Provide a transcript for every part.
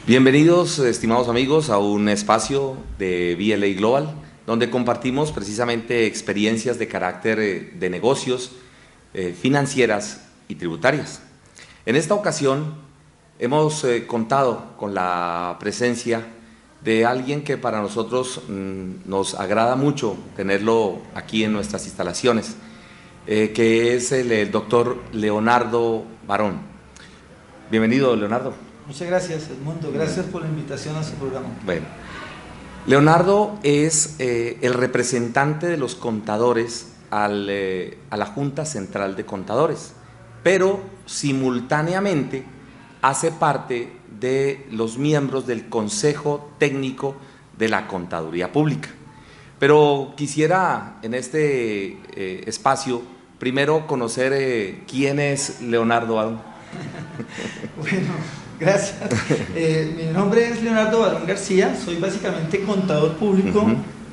Bienvenidos, estimados amigos, a un espacio de VLA Global, donde compartimos precisamente experiencias de carácter de negocios, financieras y tributarias. En esta ocasión hemos contado con la presencia de alguien que para nosotros nos agrada mucho tenerlo aquí en nuestras instalaciones, que es el doctor Leonardo Barón. Bienvenido, Leonardo. Muchas gracias, Edmundo. Gracias por la invitación a su programa. Bueno, Leonardo es el representante de los contadores a la Junta Central de Contadores, pero simultáneamente hace parte de los miembros del Consejo Técnico de la Contaduría Pública. Pero quisiera en este espacio primero conocer quién es Leonardo Barón. Bueno, gracias. Mi nombre es Leonardo Barón García, soy básicamente contador público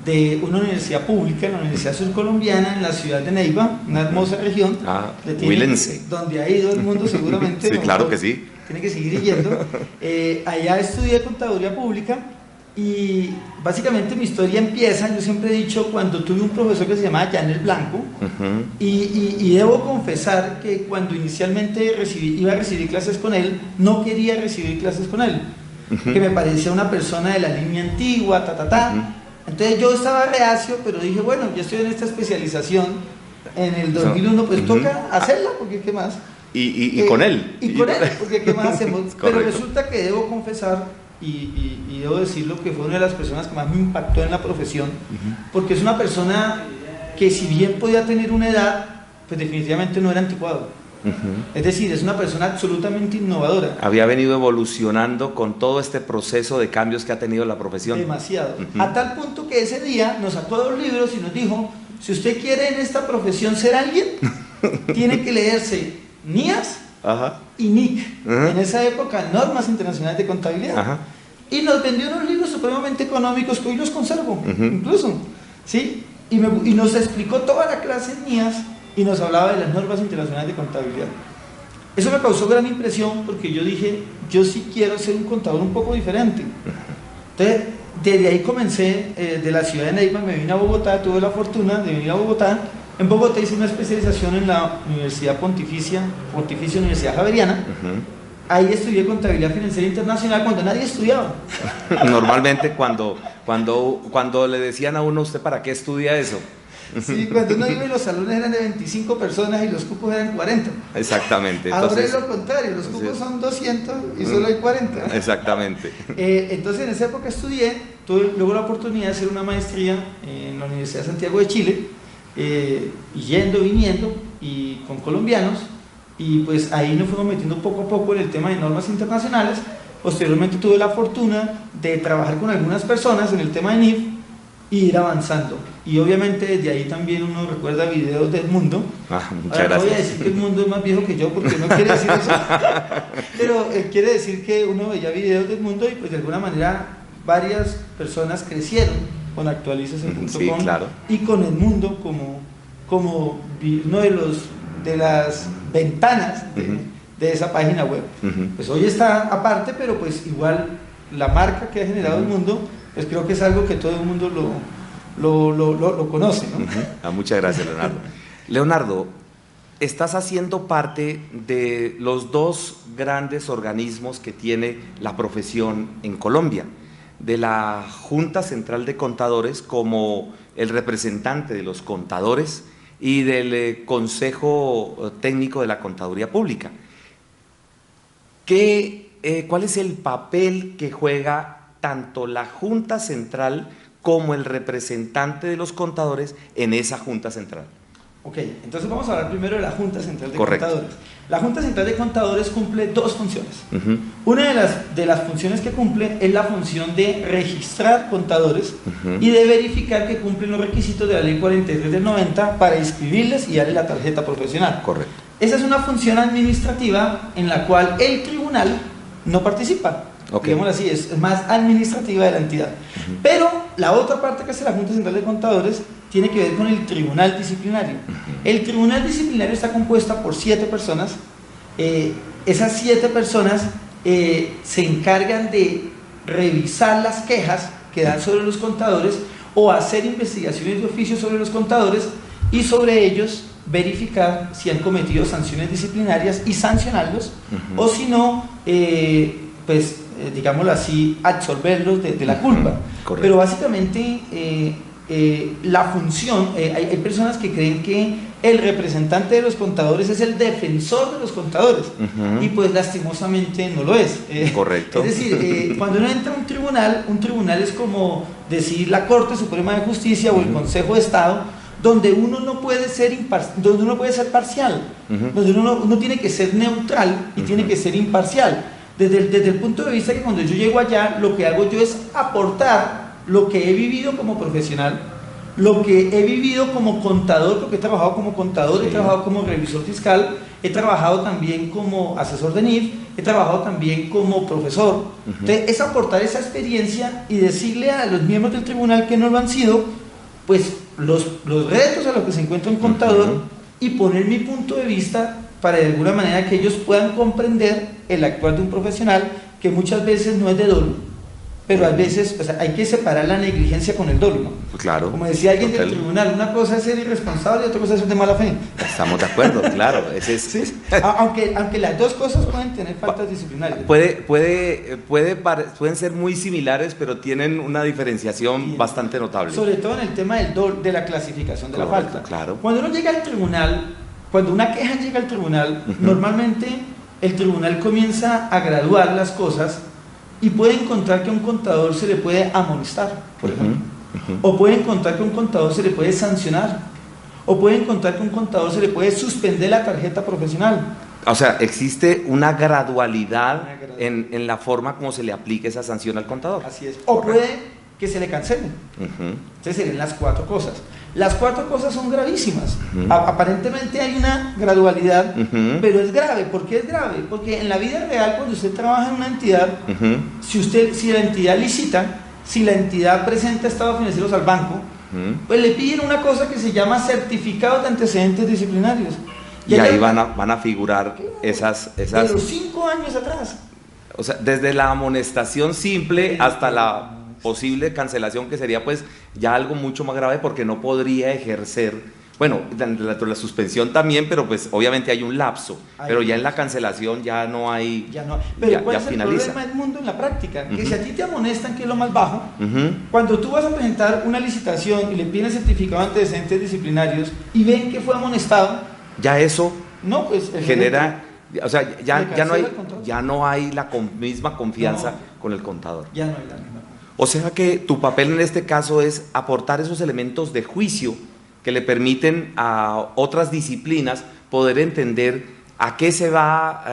de una universidad pública, la Universidad Surcolombiana, en la ciudad de Neiva, una hermosa región. Huilense. Donde ha ido el mundo seguramente. Sí, claro que sí. Tiene que seguir yendo. Allá estudié contaduría pública y básicamente mi historia empieza, yo siempre he dicho, cuando tuve un profesor que se llamaba Janel Blanco, y debo confesar que cuando inicialmente iba a recibir clases con él, no quería recibir clases con él, que me parecía una persona de la línea antigua, Entonces yo estaba reacio, pero dije, bueno, yo estoy en esta especialización en el 2001, pues toca hacerla, porque ¿qué más? Y con él. Y con él, porque ¿qué más hacemos? Pero resulta que debo confesar, y debo decirlo, que fue una de las personas que más me impactó en la profesión, porque es una persona que, si bien podía tener una edad, pues definitivamente no era anticuado. Es decir, es una persona absolutamente innovadora. Había venido evolucionando con todo este proceso de cambios que ha tenido la profesión. Demasiado. A tal punto que ese día nos sacó 2 libros y nos dijo: si usted quiere en esta profesión ser alguien, tiene que leerse NIAS y NIC. En esa época, Normas Internacionales de Contabilidad. Y nos vendió unos libros supremamente económicos que hoy los conservo, incluso. ¿Sí? Y nos explicó toda la clase en NIAS y nos hablaba de las Normas Internacionales de Contabilidad. Eso me causó gran impresión, porque yo dije, yo sí quiero ser un contador un poco diferente. Entonces, desde ahí comencé, de la ciudad de Neiva me vine a Bogotá, tuve la fortuna de venir a Bogotá. En Bogotá hice una especialización en la Universidad Pontificia Universidad Javeriana. Ahí estudié Contabilidad Financiera Internacional cuando nadie estudiaba. Normalmente cuando le decían a uno, ¿usted para qué estudia eso? Sí, cuando uno iba y los salones eran de 25 personas y los cupos eran 40. Exactamente. Ahora es lo contrario, los cupos son 200 y solo hay 40. Exactamente. Entonces en esa época estudié, tuve luego la oportunidad de hacer una maestría en la Universidad de Santiago de Chile, yendo, viniendo y con colombianos, y pues ahí nos fuimos metiendo poco a poco en el tema de normas internacionales. Posteriormente tuve la fortuna de trabajar con algunas personas en el tema de NIF y ir avanzando, y obviamente desde ahí también uno recuerda videos del mundo. Muchas gracias. No voy a decir que el mundo es más viejo que yo, porque no quiere decir eso, pero quiere decir que uno veía videos del mundo y pues de alguna manera varias personas crecieron con actualices.com, sí, claro, y con el mundo como uno de las ventanas de esa página web. Pues hoy está aparte, pero pues igual la marca que ha generado el mundo, pues creo que es algo que todo el mundo lo conoce, ¿no? Muchas gracias, Leonardo. Leonardo, estás haciendo parte de los 2 grandes organismos que tiene la profesión en Colombia, de la Junta Central de Contadores como el representante de los contadores y del Consejo Técnico de la Contaduría Pública. ¿Cuál es el papel que juega tanto la Junta Central como el representante de los contadores en esa Junta Central? Ok, entonces vamos a hablar primero de la Junta Central de Contadores. La Junta Central de Contadores cumple 2 funciones. Una de las funciones que cumple es la función de registrar contadores y de verificar que cumplen los requisitos de la Ley 43 del 90 para inscribirles y darle la tarjeta profesional. Correcto. Esa es una función administrativa en la cual el tribunal no participa. Digámoslo así, es más administrativa de la entidad. Pero la otra parte que hace la Junta Central de Contadores tiene que ver con el tribunal disciplinario. El tribunal disciplinario está compuesta por 7 personas. Esas 7 personas se encargan de revisar las quejas que dan sobre los contadores o hacer investigaciones de oficio sobre los contadores y sobre ellos verificar si han cometido sanciones disciplinarias y sancionarlos, o si no, digámoslo así, absolverlos de la culpa. Pero básicamente la función, hay personas que creen que el representante de los contadores es el defensor de los contadores, y pues lastimosamente no lo es. Correcto. Es decir, cuando uno entra a un tribunal es como decir la Corte Suprema de Justicia o el Consejo de Estado, donde uno no puede ser parcial, donde uno tiene que ser neutral y tiene que ser imparcial. Desde el punto de vista que cuando yo llego allá, lo que hago yo es aportar lo que he vivido como profesional, lo que he vivido como contador, porque he trabajado como contador, he trabajado como revisor fiscal, he trabajado también como asesor de NIF, he trabajado también como profesor. Entonces, es aportar esa experiencia y decirle a los miembros del tribunal que no lo han sido, pues los retos a los que se encuentra un contador, y poner mi punto de vista para de alguna manera que ellos puedan comprender el actuar de un profesional que muchas veces no es de dolo, pero a veces, o sea, hay que separar la negligencia con el dolo, ¿no? Claro. Como decía alguien del tribunal, una cosa es ser irresponsable y otra cosa es ser de mala fe. Estamos de acuerdo, claro. ¿Sí? Aunque las dos cosas pueden tener faltas disciplinarias. Pueden ser muy similares, pero tienen una diferenciación bastante notable. Sobre todo en el tema de la clasificación de la falta. Claro. Cuando uno llega al tribunal, cuando una queja llega al tribunal, normalmente el tribunal comienza a graduar las cosas y puede encontrar que a un contador se le puede amonestar, por ejemplo, o puede encontrar que a un contador se le puede sancionar, o puede encontrar que a un contador se le puede suspender la tarjeta profesional. O sea, existe una gradualidad en la forma como se le aplica esa sanción al contador. Así es. O puede que se le cancele. Entonces serían las cuatro cosas. Las cuatro cosas son gravísimas. Aparentemente hay una gradualidad, pero es grave. ¿Por qué es grave? Porque en la vida real, cuando usted trabaja en una entidad, si la entidad licita, si la entidad presenta estados financieros al banco, pues le piden una cosa que se llama certificado de antecedentes disciplinarios. Y ahí van a figurar esas... De los 5 años atrás. O sea, desde la amonestación simple hasta la posible cancelación, que sería pues ya algo mucho más grave porque no podría ejercer, bueno, la suspensión también, pero pues obviamente hay un lapso, pero ya en la cancelación ya no hay, pero ¿cuál es finaliza. El problema del mundo en la práctica? Que si a ti te amonestan, que es lo más bajo, cuando tú vas a presentar una licitación y le piden certificado de antecedentes disciplinarios y ven que fue amonestado, ya eso pues, genera, o sea, ya no hay la misma confianza con el contador. Ya no hay la misma. O sea que tu papel en este caso es aportar esos elementos de juicio que le permiten a otras disciplinas poder entender a qué se va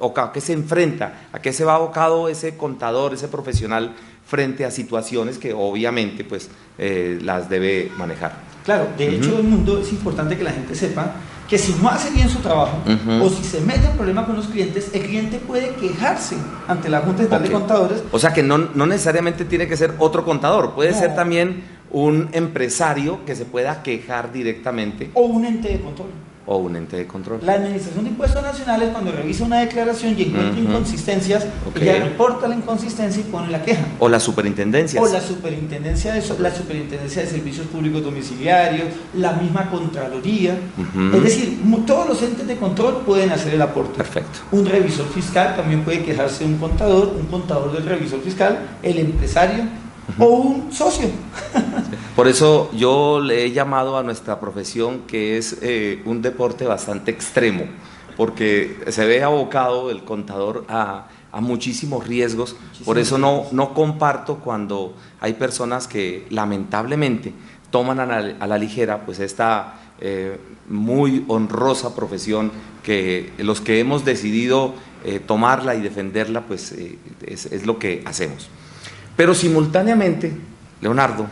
o a qué se enfrenta, a qué se va abocado ese contador, ese profesional frente a situaciones que obviamente pues las debe manejar. Claro, de hecho el mundo es importante que la gente sepa que si no hace bien su trabajo o si se mete en problemas con los clientes, el cliente puede quejarse ante la Junta Estatal de Contadores. O sea que no necesariamente tiene que ser otro contador, puede ser también un empresario que se pueda quejar directamente. O un ente de control. O un ente de control. La Administración de Impuestos Nacionales, cuando revisa una declaración y encuentra inconsistencias, ella reporta la inconsistencia y pone la queja. O las superintendencias. O la superintendencia de Servicios Públicos Domiciliarios, la misma Contraloría. Es decir, todos los entes de control pueden hacer el aporte. Perfecto. Un revisor fiscal también puede quejarse de un contador del revisor fiscal, el empresario o un socio. Por eso yo le he llamado a nuestra profesión que es un deporte bastante extremo, porque se ve abocado el contador a muchísimos riesgos. Por eso no comparto cuando hay personas que lamentablemente toman a la ligera pues esta muy honrosa profesión, que los que hemos decidido tomarla y defenderla pues es lo que hacemos. Pero simultáneamente, Leonardo,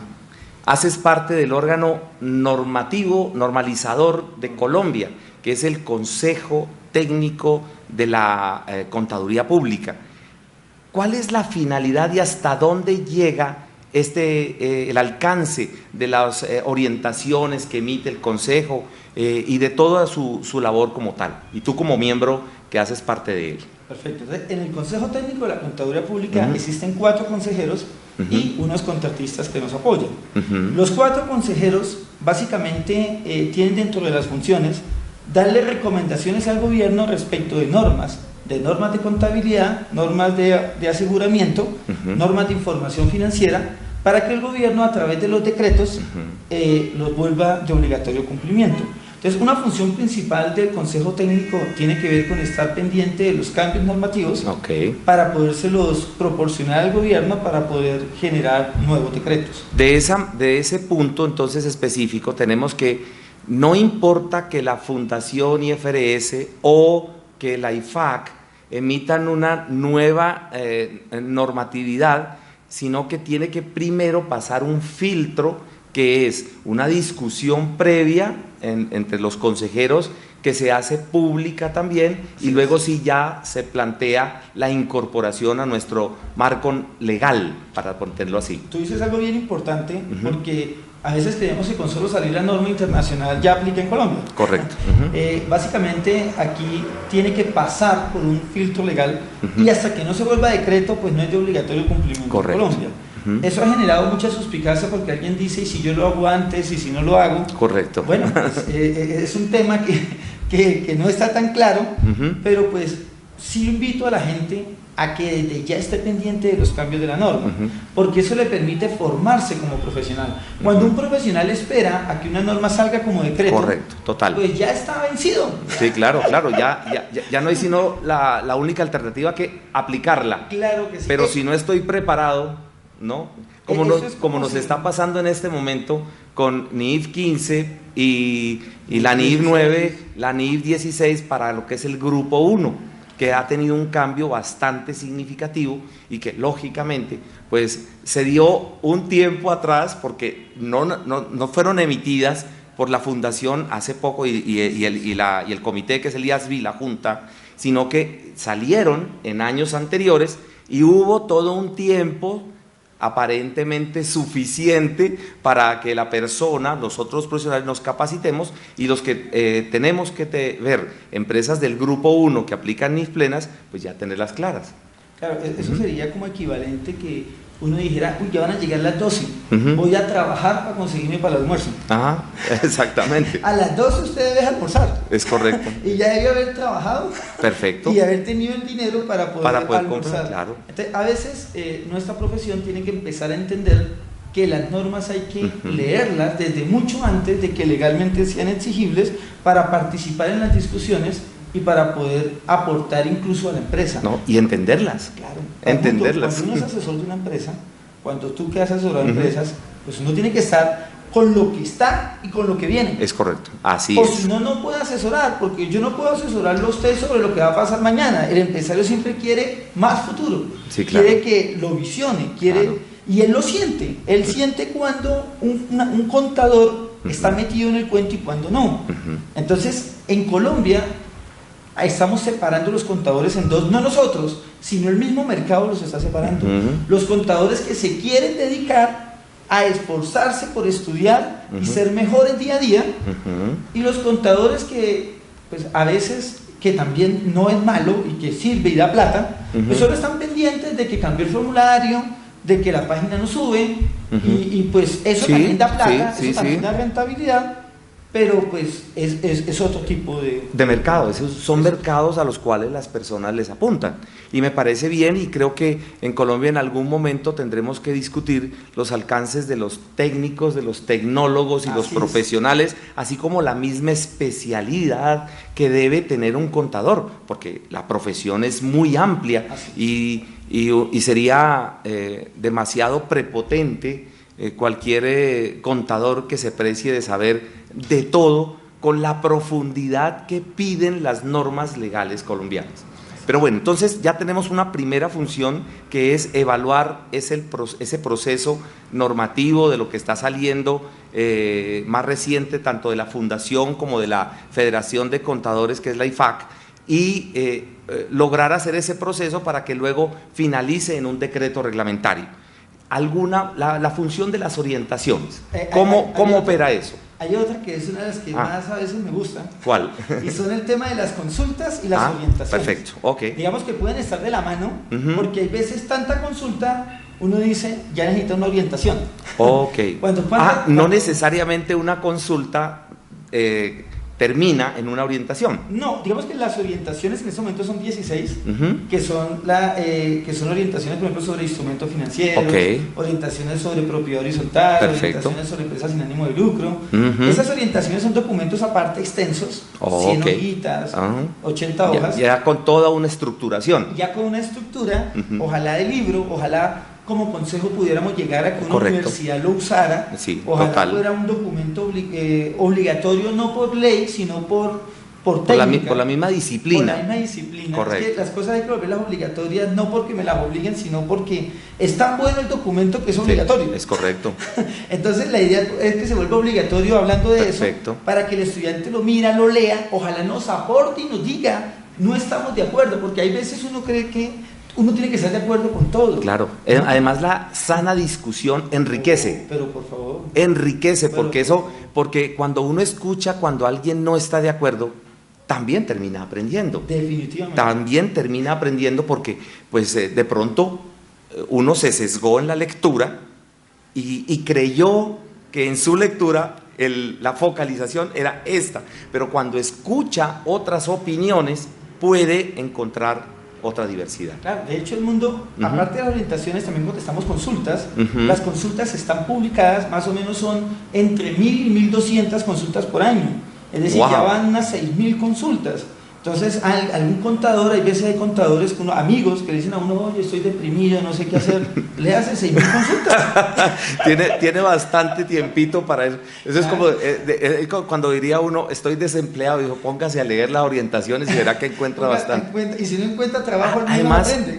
haces parte del órgano normalizador de Colombia, que es el Consejo Técnico de la Contaduría Pública. ¿Cuál es la finalidad y hasta dónde llega el alcance de las orientaciones que emite el Consejo y de toda su labor como tal? Y tú como miembro que haces parte de él. Perfecto. Entonces, en el Consejo Técnico de la Contaduría Pública existen 4 consejeros y unos contratistas que nos apoyan. Los 4 consejeros básicamente tienen dentro de las funciones darle recomendaciones al gobierno respecto de normas de contabilidad, normas de aseguramiento, normas de información financiera, para que el gobierno a través de los decretos los vuelva de obligatorio cumplimiento. Entonces, una función principal del Consejo Técnico tiene que ver con estar pendiente de los cambios normativos para podérselos proporcionar al gobierno para poder generar nuevos decretos. De ese punto entonces específico tenemos que, no importa que la Fundación IFRS o que la IFAC emitan una nueva normatividad, sino que tiene que primero pasar un filtro que es una discusión previa entre los consejeros que se hace pública también y luego sí ya se plantea la incorporación a nuestro marco legal, para ponerlo así. Tú dices algo bien importante porque a veces creemos que con solo salir la norma internacional ya aplica en Colombia. Correcto. Básicamente aquí tiene que pasar por un filtro legal y hasta que no se vuelva decreto pues no es de obligatorio cumplimiento en Colombia. Eso ha generado mucha suspicacia porque alguien dice, ¿y si yo lo hago antes y si no lo hago? Correcto. Bueno, pues, es un tema que no está tan claro, pero pues sí invito a la gente a que desde ya esté pendiente de los cambios de la norma, porque eso le permite formarse como profesional. Cuando un profesional espera a que una norma salga como decreto, correcto, total, pues ya está vencido. Sí, claro, ya no hay sino la única alternativa que aplicarla. Claro que sí. Pero si no estoy preparado, ¿no? Como nos está pasando en este momento con NIF 15 y la NIF 9, la NIF 16 para lo que es el grupo 1, que ha tenido un cambio bastante significativo y que lógicamente pues se dio un tiempo atrás porque no fueron emitidas por la fundación hace poco y el comité que es el IASBI, la junta, sino que salieron en años anteriores y hubo todo un tiempo aparentemente suficiente para que la persona, nosotros profesionales nos capacitemos y los que tenemos que ver empresas del grupo 1 que aplican NIF plenas, pues ya tenerlas claras. Claro, eso sería como equivalente que uno dijera, uy, ya van a llegar las 12, voy a trabajar para conseguirme para el almuerzo. Ajá, exactamente. A las 12 usted debe almorzar. Es correcto. Y ya debe haber trabajado. Perfecto. Y haber tenido el dinero para poder almorzar. Comprar, claro. Entonces, a veces nuestra profesión tiene que empezar a entender que las normas hay que leerlas desde mucho antes de que legalmente sean exigibles para participar en las discusiones y para poder aportar incluso a la empresa. No, y entenderlas. Claro. Entenderlas. Cuando uno es asesor de una empresa, cuando tú que has asesorado empresas, pues uno tiene que estar con lo que está y con lo que viene. Es correcto, así o es. O si no, no puede asesorar, porque yo no puedo asesorarlo a usted sobre lo que va a pasar mañana. El empresario siempre quiere más futuro, sí, claro. Quiere que lo visione, quiere, y él lo siente. Él siente cuando un contador está metido en el cuento y cuando no. Entonces, en Colombia estamos separando los contadores en dos, no nosotros, sino el mismo mercado los está separando. Los contadores que se quieren dedicar a esforzarse por estudiar y ser mejores día a día, y los contadores que, pues a veces, que también no es malo y que sirve y da plata, pues solo están pendientes de que cambie el formulario, de que la página no sube, y pues eso también da plata, eso también da rentabilidad. Pero pues es otro tipo de mercado. Esos son mercados a los cuales las personas les apuntan. Y me parece bien, y creo que en Colombia en algún momento tendremos que discutir los alcances de los técnicos, de los tecnólogos y los profesionales, así como la misma especialidad que debe tener un contador, porque la profesión es muy amplia y sería demasiado prepotente cualquier contador que se precie de saber de todo con la profundidad que piden las normas legales colombianas. Pero bueno, entonces ya tenemos una primera función que es evaluar ese proceso normativo de lo que está saliendo más reciente, tanto de la Fundación como de la Federación de Contadores, que es la IFAC, y lograr hacer ese proceso para que luego finalice en un decreto reglamentario. La función de las orientaciones, ¿cómo opera eso? Hay otra que es una de las que más a veces me gusta. ¿Cuál? Y son el tema de las consultas y las orientaciones. Perfecto, ok. Digamos que pueden estar de la mano, porque hay veces tanta consulta, uno dice, ya necesita una orientación. Ok. No necesariamente una consulta termina en una orientación. No, digamos que las orientaciones en este momento son 16, que son orientaciones, por ejemplo, sobre instrumentos financieros, orientaciones sobre propiedad horizontal, orientaciones sobre empresas sin ánimo de lucro. Esas orientaciones son documentos aparte extensos, 100 hojitas, 80 hojas. Ya con toda una estructuración. Ya con una estructura, ojalá de libro, ojalá como consejo pudiéramos llegar a que una universidad lo usara, ojalá fuera un documento obligatorio no por ley, sino por técnica. Por la misma disciplina. Por la misma disciplina. Correcto. Es que las cosas hay que volverlas obligatorias, no porque me las obliguen, sino porque es tan bueno el documento que es obligatorio. Es correcto. Entonces la idea es que se vuelva obligatorio hablando de eso, para que el estudiante lo mira, lo lea, ojalá nos aporte y nos diga, no estamos de acuerdo, porque hay veces uno cree que uno tiene que estar de acuerdo con todo. Claro. Además, la sana discusión enriquece. Pero por favor. Enriquece, porque cuando uno escucha, cuando alguien no está de acuerdo, también termina aprendiendo. Definitivamente. También termina aprendiendo porque, pues, de pronto uno se sesgó en la lectura y creyó que en su lectura la focalización era esta. Pero cuando escucha otras opiniones, puede encontrar otra diversidad. Claro, de hecho el mundo, aparte de las orientaciones, también contestamos consultas. Las consultas están publicadas, más o menos son entre 1000 y 1200 consultas por año. Es decir, ya van unas 6000 consultas. Entonces, algún contador, hay veces hay contadores, amigos que le dicen a uno, oye, estoy deprimido, no sé qué hacer, le hacen 6000 consultas. tiene bastante tiempito para eso. Eso es como cuando diría uno, estoy desempleado, dijo, póngase a leer las orientaciones y verá que encuentra bastante. Y si no encuentra trabajo,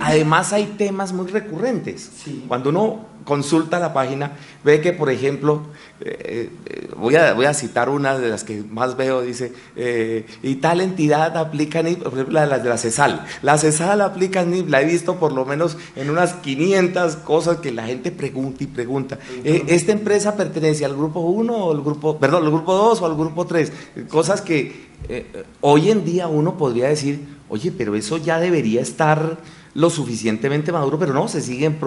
además hay temas muy recurrentes. Sí. Cuando uno consulta la página, ve que, por ejemplo, voy a citar una de las que más veo, dice, y tal entidad aplica NIF, por ejemplo, la de la CESAL. La CESAL aplica NIF, la he visto por lo menos en unas 500 cosas que la gente pregunta y pregunta. ¿Esta empresa pertenece al grupo 1 o al grupo 2 o al grupo 3? Cosas que hoy en día uno podría decir, oye, pero eso ya debería estar lo suficientemente maduro, pero no, se siguen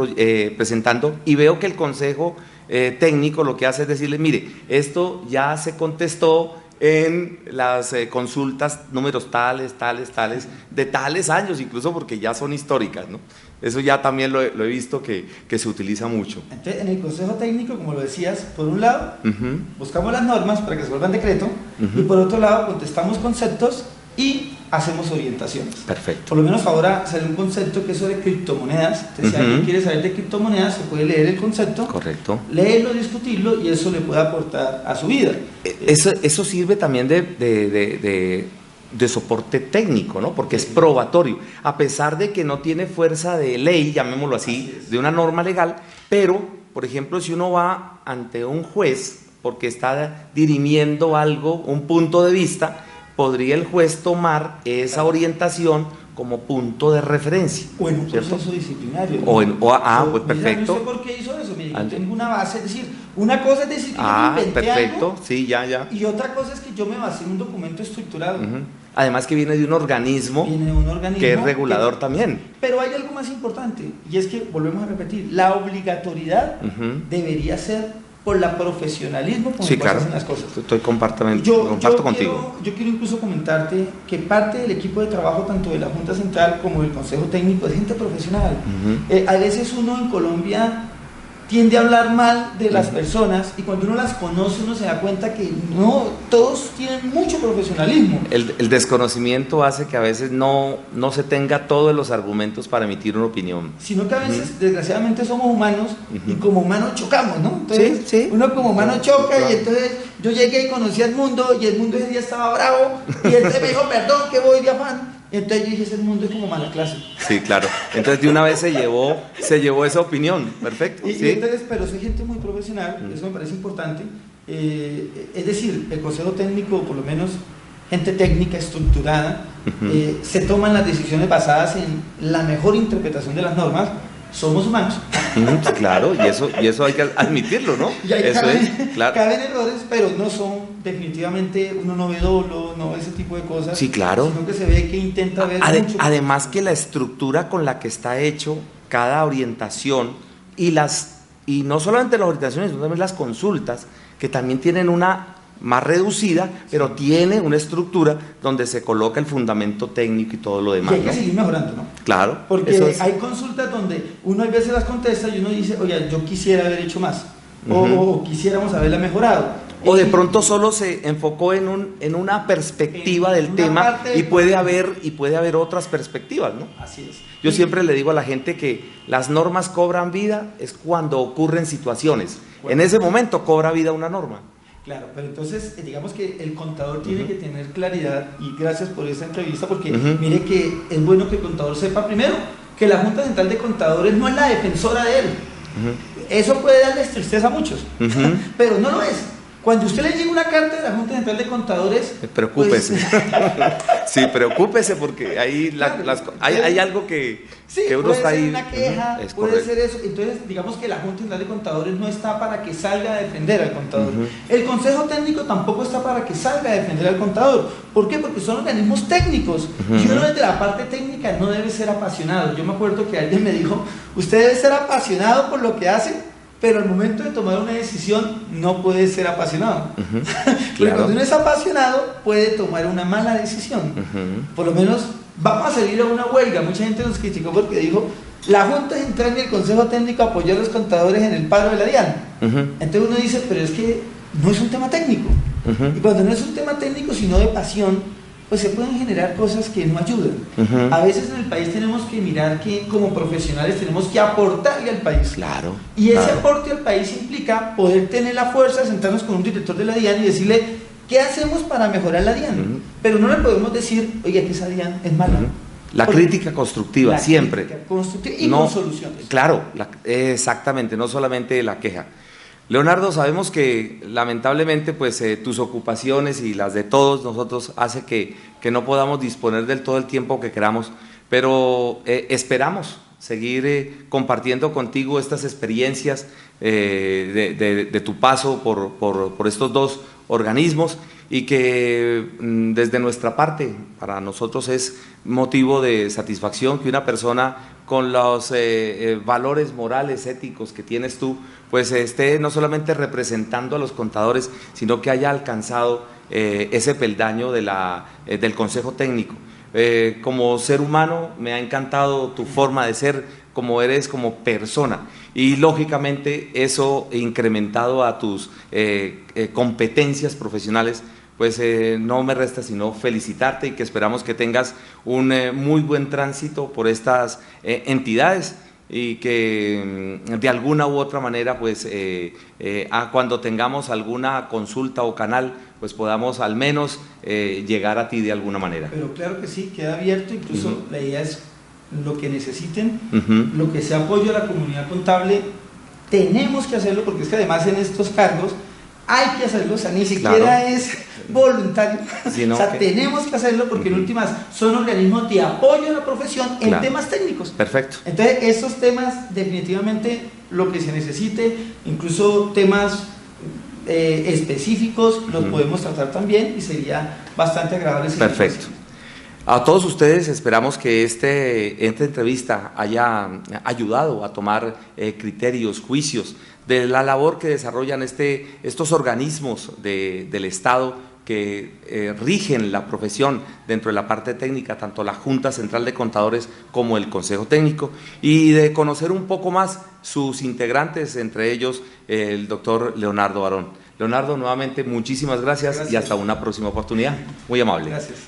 presentando, y veo que el consejo técnico lo que hace es decirle, mire, esto ya se contestó en las consultas números tales, de tales años, incluso porque ya son históricas, ¿no? Eso ya también lo he visto que se utiliza mucho. Entonces, en el consejo técnico, como lo decías, por un lado, buscamos las normas para que se vuelvan decreto, y por otro lado, contestamos conceptos y hacemos orientaciones. Perfecto. Por lo menos ahora sale un concepto que es sobre criptomonedas. Entonces, si alguien quiere saber de criptomonedas, se puede leer el concepto, leerlo, discutirlo, y eso le puede aportar a su vida. Eso sirve también de soporte técnico, ¿no? Porque es probatorio, a pesar de que no tiene fuerza de ley, llamémoslo así, de una norma legal, pero, por ejemplo, si uno va ante un juez porque está dirimiendo algo, un punto de vista, podría el juez tomar esa orientación como punto de referencia. O en un proceso disciplinario. Pues perfecto. No sé por qué hizo eso, mire, yo tengo una base, es decir, una cosa es decir que yo me inventé perfecto, algo, sí, ya. Y otra cosa es que yo me basé en un documento estructurado. Además que viene de un organismo que es regulador también. Pero hay algo más importante, y es que, volvemos a repetir, la obligatoriedad debería ser por la profesionalismo con el cual se hacen las cosas. Comparto contigo. Yo quiero incluso comentarte que parte del equipo de trabajo, tanto de la Junta Central como del Consejo Técnico, es gente profesional. A veces uno en Colombia tiende a hablar mal de las personas, y cuando uno las conoce uno se da cuenta que no, todos tienen mucho profesionalismo. El desconocimiento hace que a veces no se tenga todos los argumentos para emitir una opinión. Sino que a veces, desgraciadamente, somos humanos, y como humanos chocamos, ¿no? Entonces, uno como humano choca, y entonces yo llegué y conocí al mundo, y el mundo ese día estaba bravo, y él me dijo, perdón, que voy de afán. Entonces yo dije, ese mundo es como mala clase. Sí, claro. Entonces de una vez se llevó esa opinión. Perfecto. Y entonces, pero soy gente muy profesional, eso me parece importante. Es decir, el consejo técnico, por lo menos gente técnica, estructurada, se toman las decisiones basadas en la mejor interpretación de las normas. Somos humanos, Claro, y eso hay que admitirlo, ¿no? Y ahí eso caben errores, pero no son definitivamente, uno no ve dolo, no ve ese tipo de cosas. Sí, claro. Sino que se ve que intenta ver mucho. Además que la estructura con la que está hecho cada orientación y no solamente las orientaciones, sino también las consultas, que también tienen una más reducida, pero tiene una estructura donde se coloca el fundamento técnico y todo lo demás. Y hay que seguir mejorando, ¿no? Claro. Porque hay consultas donde uno a veces las contesta y uno dice, oye, yo quisiera haber hecho más, o quisiéramos haberla mejorado. O de pronto solo se enfocó en una perspectiva del tema y puede haber otras perspectivas, ¿no? Así es. Yo siempre le digo a la gente que las normas cobran vida es cuando ocurren situaciones. En ese momento cobra vida una norma. Claro, pero entonces digamos que el contador tiene que tener claridad, y gracias por esta entrevista, porque mire que es bueno que el contador sepa primero que la Junta Central de Contadores no es la defensora de él. Eso puede darles tristeza a muchos, pero no lo es. Cuando usted le llega una carta de la Junta Central de Contadores, preocúpese. Pues, sí, preocúpese porque ahí hay algo que uno está ahí. Puede ser una queja, puede ser eso. Entonces, digamos que la Junta Central de Contadores no está para que salga a defender al contador. El Consejo Técnico tampoco está para que salga a defender al contador. ¿Por qué? Porque son organismos técnicos. Y uno desde la parte técnica no debe ser apasionado. Yo me acuerdo que alguien me dijo, usted debe ser apasionado por lo que hace, pero al momento de tomar una decisión no puede ser apasionado. Porque cuando uno es apasionado puede tomar una mala decisión. Por lo menos vamos a salir a una huelga. Mucha gente nos criticó porque dijo, la Junta Central y el Consejo Técnico apoyó a los contadores en el paro de la DIAN. Entonces uno dice, pero es que no es un tema técnico. Y cuando no es un tema técnico sino de pasión, pues se pueden generar cosas que no ayudan. A veces en el país tenemos que mirar que como profesionales tenemos que aportarle al país. Claro. Y ese aporte al país implica poder tener la fuerza de sentarnos con un director de la DIAN y decirle, ¿qué hacemos para mejorar la DIAN? Pero no le podemos decir, oye, que esa DIAN es mala. La crítica constructiva, siempre. Crítica constructiva y con soluciones. Claro, exactamente, no solamente la queja. Leonardo, sabemos que lamentablemente pues tus ocupaciones y las de todos nosotros hace que no podamos disponer del todo el tiempo que queramos, pero esperamos seguir compartiendo contigo estas experiencias de tu paso por estos dos organismos, y que desde nuestra parte para nosotros es motivo de satisfacción que una persona con los valores morales, éticos que tienes tú, pues esté no solamente representando a los contadores, sino que haya alcanzado ese peldaño del Consejo Técnico. Como ser humano me ha encantado tu forma de ser, como eres como persona, y lógicamente eso incrementado a tus competencias profesionales, pues no me resta sino felicitarte, y que esperamos que tengas un muy buen tránsito por estas entidades, y que de alguna u otra manera pues cuando tengamos alguna consulta o canal pues podamos al menos llegar a ti de alguna manera. Pero claro que sí, queda abierto, incluso la idea es lo que necesiten, lo que sea apoyo a la comunidad contable, tenemos que hacerlo, porque es que además en estos cargos hay que hacerlo, o sea, ni siquiera es voluntario, o sea, tenemos que hacerlo porque en últimas son organismos de apoyo a la profesión en temas técnicos. Perfecto. Entonces, esos temas definitivamente lo que se necesite, incluso temas específicos, los podemos tratar también y sería bastante agradable. Perfecto. A todos ustedes esperamos que esta entrevista haya ayudado a tomar criterios, juicios de la labor que desarrollan estos organismos del Estado que rigen la profesión dentro de la parte técnica, tanto la Junta Central de Contadores como el Consejo Técnico, y de conocer un poco más sus integrantes, entre ellos el doctor Leonardo Barón. Leonardo, nuevamente muchísimas gracias y hasta una próxima oportunidad. Muy amable. Gracias.